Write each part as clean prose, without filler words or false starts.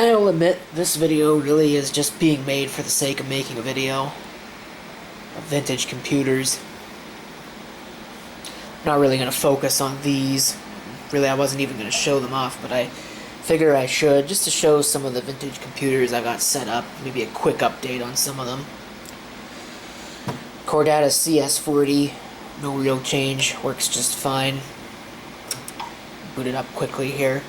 I'll admit, this video really is just being made for the sake of making a video of vintage computers. I'm not really going to focus on these. Really, I wasn't even going to show them off, but I figure I should, just to show some of the vintage computers I got set up. Maybe a quick update on some of them. Cordata CS40, no real change, works just fine. Boot it up quickly here.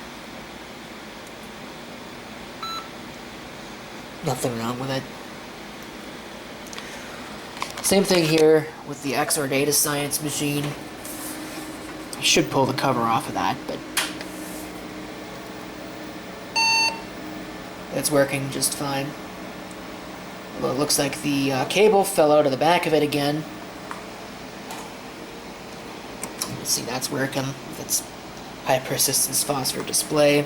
Nothing wrong with it. Same thing here with the XR Data Science machine. I should pull the cover off of that, but it's working just fine. Well, it looks like the cable fell out of the back of it again. Let's see, that's working with its high persistence phosphor display.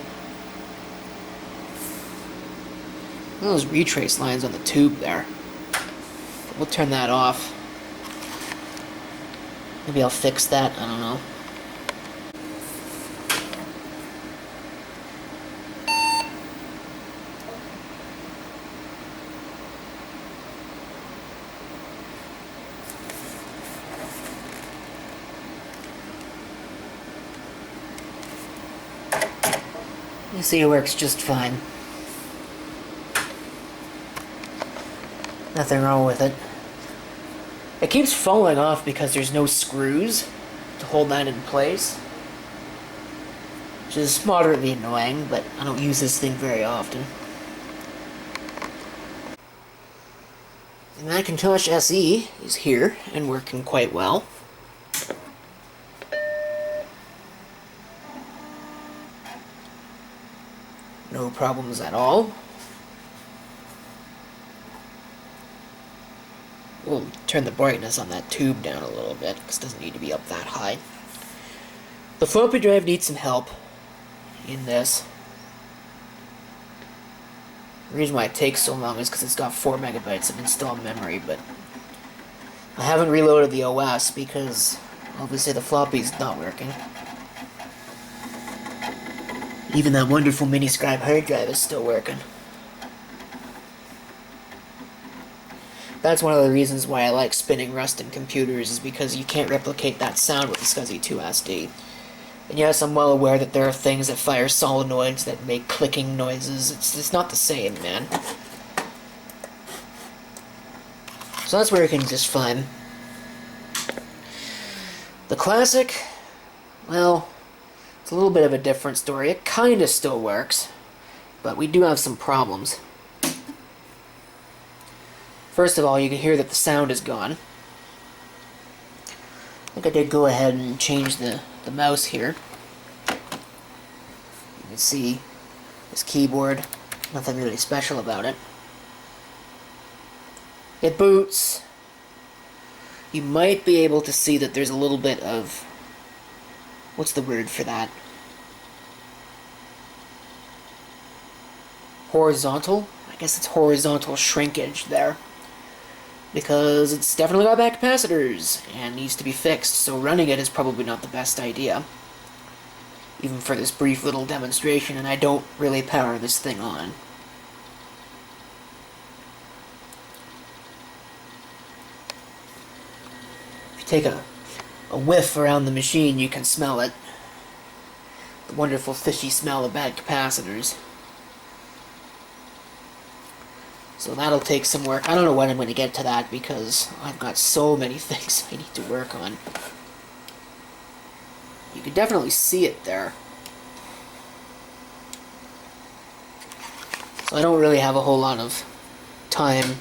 Those retrace lines on the tube there. We'll turn that off. Maybe I'll fix that, I don't know. You see, it works just fine. Nothing wrong with it. It keeps falling off because there's no screws to hold that in place, which is moderately annoying, but I don't use this thing very often. The Macintosh SE is here and working quite well. No problems at all. We'll turn the brightness on that tube down a little bit, because it doesn't need to be up that high. The floppy drive needs some help in this. The reason why it takes so long is because it's got 4 megabytes of installed memory, but I haven't reloaded the OS because obviously the floppy's not working. Even that wonderful mini-scribe hard drive is still working. That's one of the reasons why I like spinning rust in computers, is because you can't replicate that sound with the SCSI 2 SD. And yes, I'm well aware that there are things that fire solenoids that make clicking noises. It's not the same, man. So that's working just fine. The Classic, well, it's a little bit of a different story. It kinda still works, but we do have some problems. First of all, you can hear that the sound is gone. I think I did go ahead and change the mouse here. You can see this keyboard, nothing really special about it. It boots. You might be able to see that there's a little bit of, what's the word for that? Horizontal? I guess it's horizontal shrinkage there. Because it's definitely got back capacitors and needs to be fixed, so running it is probably not the best idea. Even for this brief little demonstration, and I don't really power this thing on. If you take a whiff around the machine, you can smell it. The wonderful fishy smell of bad capacitors. So that'll take some work. I don't know when I'm going to get to that because I've got so many things I need to work on. You can definitely see it there. So I don't really have a whole lot of time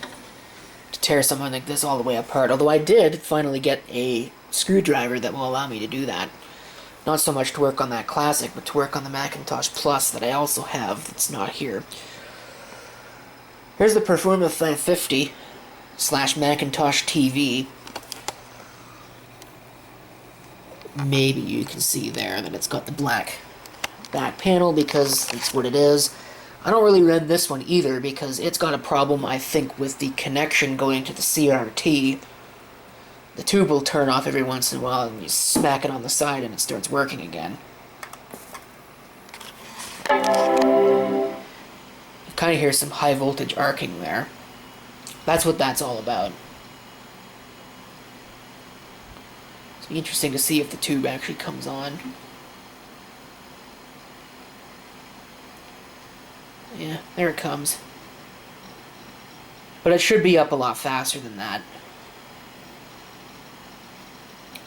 to tear something like this all the way apart. Although I did finally get a screwdriver that will allow me to do that. Not so much to work on that Classic, but to work on the Macintosh Plus that I also have that's not here. Here's the Performa 550 / Macintosh TV. Maybe you can see there that it's got the black back panel because it's what it is. I don't really read this one either because it's got a problem, I think, with the connection going to the CRT. The tube will turn off every once in a while and you smack it on the side and it starts working again. kind of hear some high voltage arcing there. That's what that's all about. It's be interesting to see if the tube actually comes on. Yeah, there it comes. But it should be up a lot faster than that.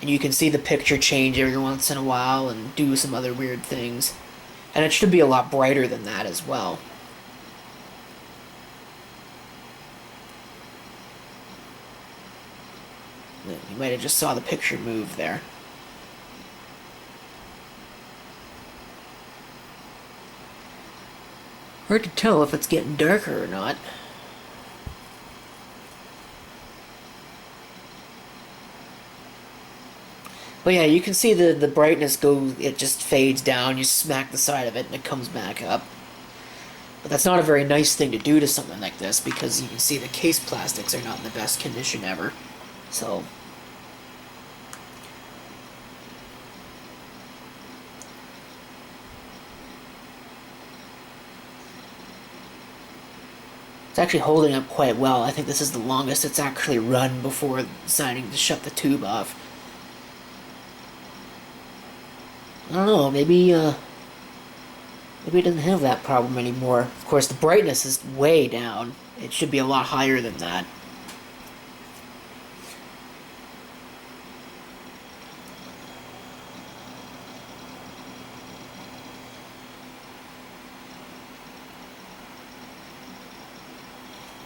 And you can see the picture change every once in a while and do some other weird things. And it should be a lot brighter than that as well. You might have just saw the picture move there. Hard to tell if it's getting darker or not. But yeah, you can see the brightness goes, it just fades down, you smack the side of it and it comes back up. But that's not a very nice thing to do to something like this, because you can see the case plastics are not in the best condition ever. So it's actually holding up quite well. I think this is the longest it's actually run before deciding to shut the tube off. I don't know, maybe it doesn't have that problem anymore. Of course, the brightness is way down. It should be a lot higher than that.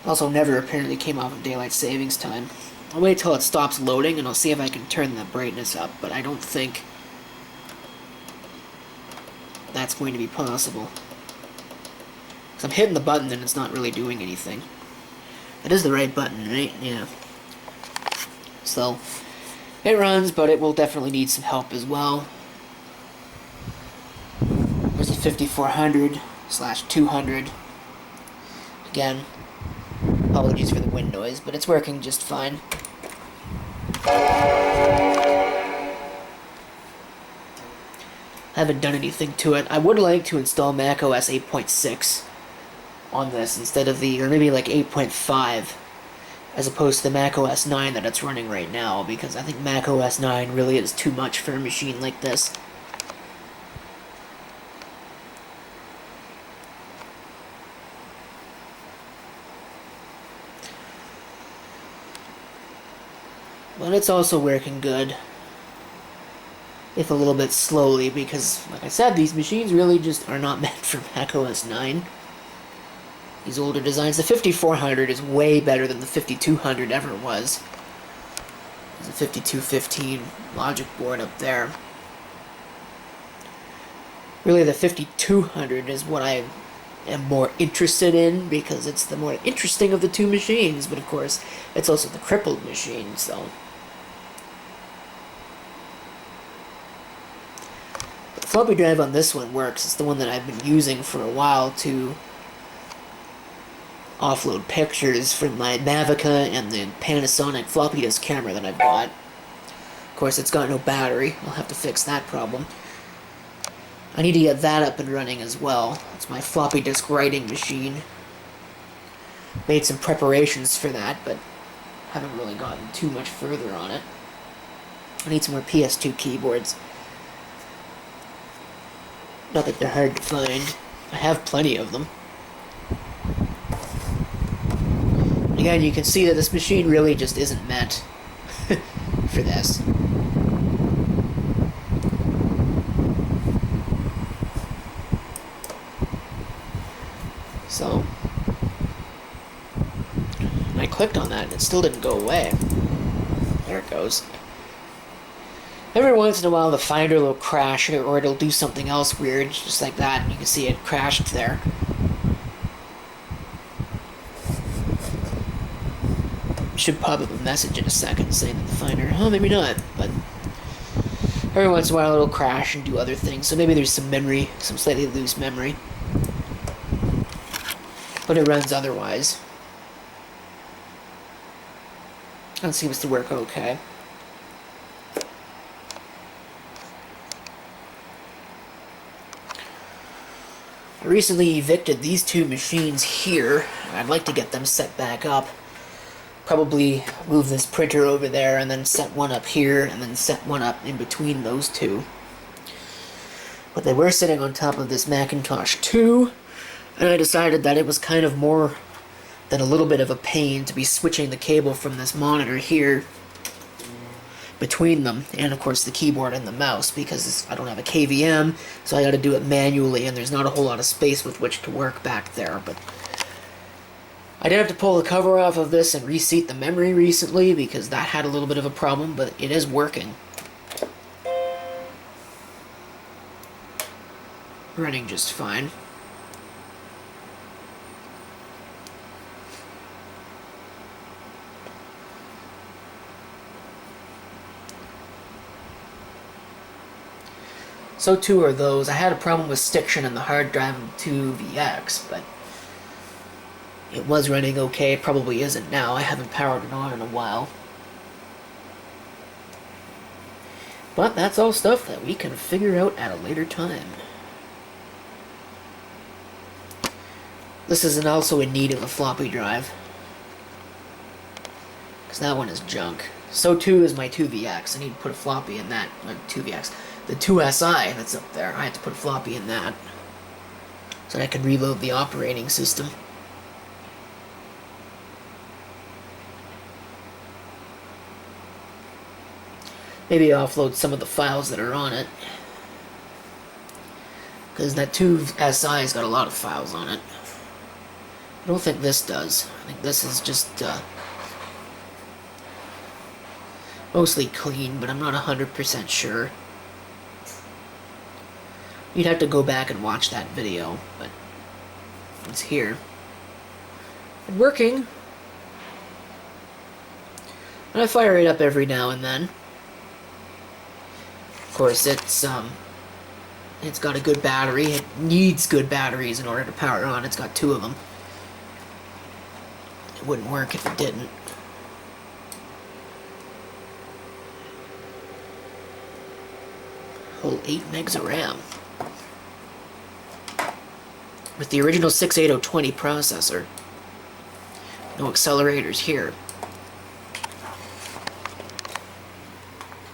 Also never apparently came off of daylight savings time. I'll wait till it stops loading and I'll see if I can turn the brightness up, but I don't think that's going to be possible. Because I'm hitting the button and it's not really doing anything. That is the right button, right? Yeah. So, it runs, but it will definitely need some help as well. There's a 5400/200. Again, apologies for the wind noise, but it's working just fine. I haven't done anything to it. I would like to install macOS 8.6 on this instead of or maybe like 8.5, as opposed to the macOS 9 that it's running right now, because I think macOS 9 really is too much for a machine like this. But it's also working good, if a little bit slowly, because, like I said, these machines really just are not meant for macOS 9. These older designs. The 5400 is way better than the 5200 ever was. There's a 5215 logic board up there. Really, the 5200 is what I am more interested in, because it's the more interesting of the two machines, but of course, it's also the crippled machine, so... The floppy drive on this one works. It's the one that I've been using for a while to offload pictures from my Mavica and the Panasonic floppy disk camera that I bought. Of course, it's got no battery. I'll have to fix that problem. I need to get that up and running as well. It's my floppy disk writing machine. Made some preparations for that, but haven't really gotten too much further on it. I need some more PS2 keyboards. Not that they're hard to find. I have plenty of them. Again, you can see that this machine really just isn't meant for this. So, I clicked on that and it still didn't go away. There it goes. Every once in a while the Finder will crash, or it'll do something else weird, just like that. You can see it crashed there. Should pop up a message in a second saying that the Finder, oh, maybe not, but every once in a while it'll crash and do other things, so maybe there's some memory, some slightly loose memory. But it runs otherwise. That seems to work okay. I recently evicted these two machines here, and I'd like to get them set back up. Probably move this printer over there and then set one up here and then set one up in between those two. But they were sitting on top of this Macintosh 2, and I decided that it was kind of more than a little bit of a pain to be switching the cable from this monitor here between them, and of course the keyboard and the mouse, because I don't have a KVM, so I gotta do it manually, and there's not a whole lot of space with which to work back there. But I did have to pull the cover off of this and reseat the memory recently, because that had a little bit of a problem, but it is working. Running just fine. So too are those. I had a problem with stiction in the hard drive of 2VX, but it was running okay. It probably isn't now. I haven't powered it on in a while. But that's all stuff that we can figure out at a later time. This is also in need of a floppy drive, because that one is junk. So too is my 2VX. I need to put a floppy in that. 2VX. The 2SI that's up there, I have to put a floppy in that so that I can reload the operating system. Maybe offload some of the files that are on it, because that 2SI's got a lot of files on it. I don't think this does. I think this is just mostly clean, but I'm not 100% sure. You'd have to go back and watch that video, but it's here. And working. And I fire it up every now and then. Of course, it's got a good battery. It needs good batteries in order to power it on. It's got 2 of them. It wouldn't work if it didn't. Whole 8 megs of RAM. With the original 68020 processor. No accelerators here.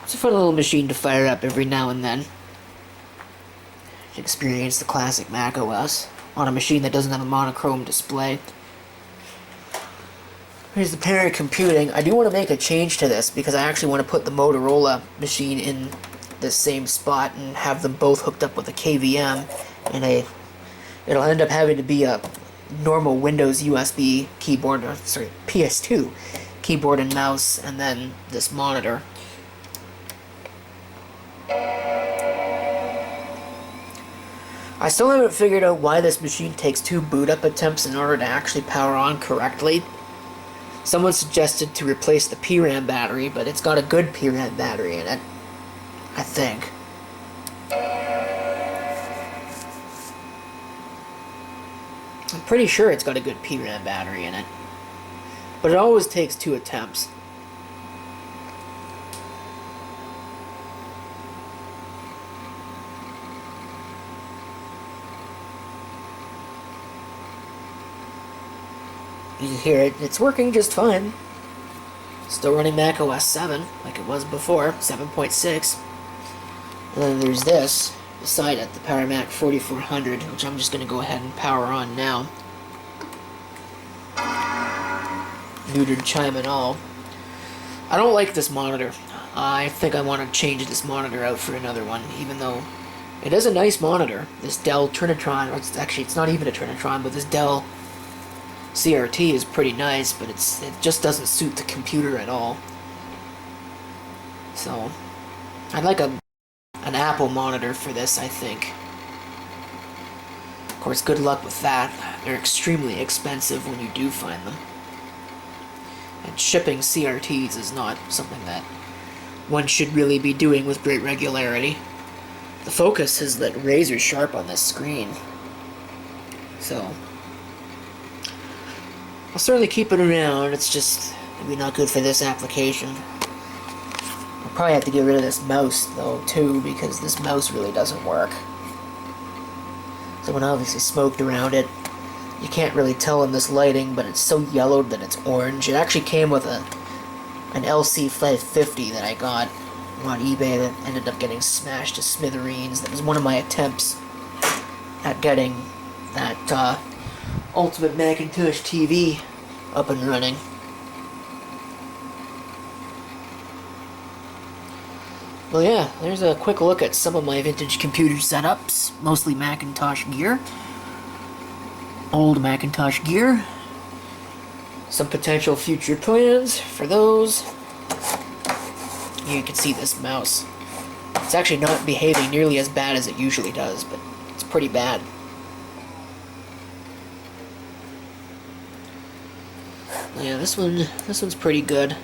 It's a fun little machine to fire up every now and then. To experience the classic Mac OS on a machine that doesn't have a monochrome display. Here's the parent computing. I do want to make a change to this because I actually want to put the Motorola machine in the same spot and have them both hooked up with a KVM, and it'll end up having to be a normal Windows USB keyboard, or sorry, PS2 keyboard and mouse, and then this monitor. I still haven't figured out why this machine takes 2 boot up attempts in order to actually power on correctly. Someone suggested to replace the PRAM battery, but it's got a good PRAM battery in it, I think. I'm pretty sure it's got a good PRAM battery in it. But it always takes 2 attempts. You can hear it. It's working just fine. Still running Mac OS 7, like it was before, 7.6. And then there's this, beside it, the PowerMac 4400, which I'm just going to go ahead and power on now. Neutered chime and all. I don't like this monitor. I think I want to change this monitor out for another one, even though it is a nice monitor. This Dell Trinitron, it's not even a Trinitron, but this Dell CRT is pretty nice, but it just doesn't suit the computer at all. So, I'd like an Apple monitor for this, I think. Of course, good luck with that. They're extremely expensive when you do find them. And shipping CRTs is not something that one should really be doing with great regularity. The focus is like razor sharp on this screen. So, I'll certainly keep it around. It's just maybe not good for this application. I'll probably have to get rid of this mouse, though, too, because this mouse really doesn't work. Someone obviously smoked around it. You can't really tell in this lighting, but it's so yellowed that it's orange. It actually came with an LC550 that I got on eBay that ended up getting smashed to smithereens. That was one of my attempts at getting that ultimate Macintosh TV up and running. Well, yeah, there's a quick look at some of my vintage computer setups, mostly Macintosh gear. Old Macintosh gear. Some potential future plans for those. You can see this mouse. It's actually not behaving nearly as bad as it usually does, but it's pretty bad. Yeah, this one's pretty good.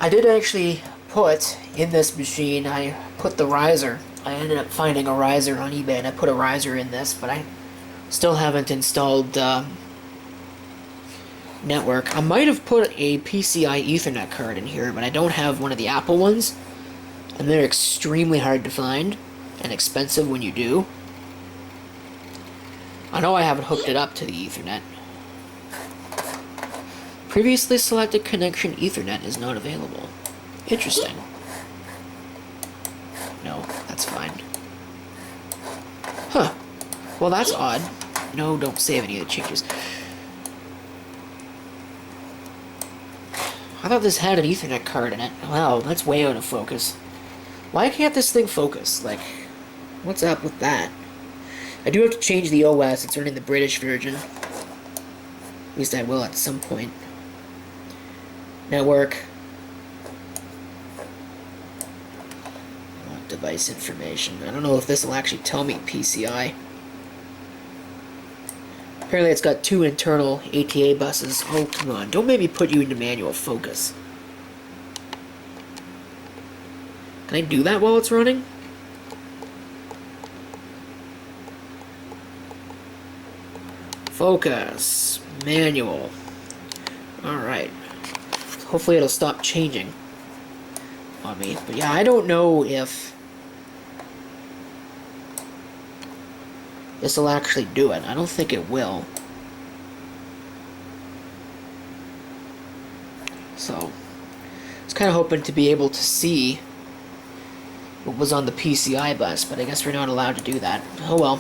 I did actually put in this machine, I put the riser. I ended up finding a riser on eBay and I put a riser in this, but I still haven't installed network. I might have put a PCI Ethernet card in here, but I don't have one of the Apple ones, and they're extremely hard to find and expensive when you do. I know I haven't hooked it up to the Ethernet. Previously selected connection Ethernet is not available. Interesting. No, that's fine. Huh. Well, that's odd. No, don't save any of the changes. I thought this had an Ethernet card in it. Wow, that's way out of focus. Why can't this thing focus? Like, what's up with that? I do have to change the OS. It's running the British version. At least I will at some point. Network. Device information. I don't know if this will actually tell me PCI. Apparently it's got 2 internal ATA buses. Oh, come on. Don't make me put you into manual focus. Can I do that while it's running? Focus. Manual. Alright. Hopefully it'll stop changing on me. But yeah, I don't know if this will actually do it. I don't think it will. So, I was kind of hoping to be able to see what was on the PCI bus, but I guess we're not allowed to do that. Oh well.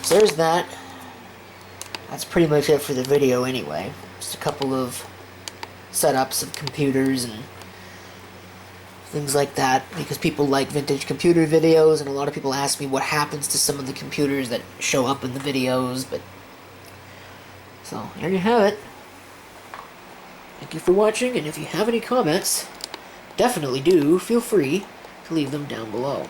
So there's that. That's pretty much it for the video anyway. Just a couple of setups of computers and things like that, because people like vintage computer videos, and a lot of people ask me what happens to some of the computers that show up in the videos, but so there you have it. Thank you for watching, and if you have any comments, definitely do feel free to leave them down below.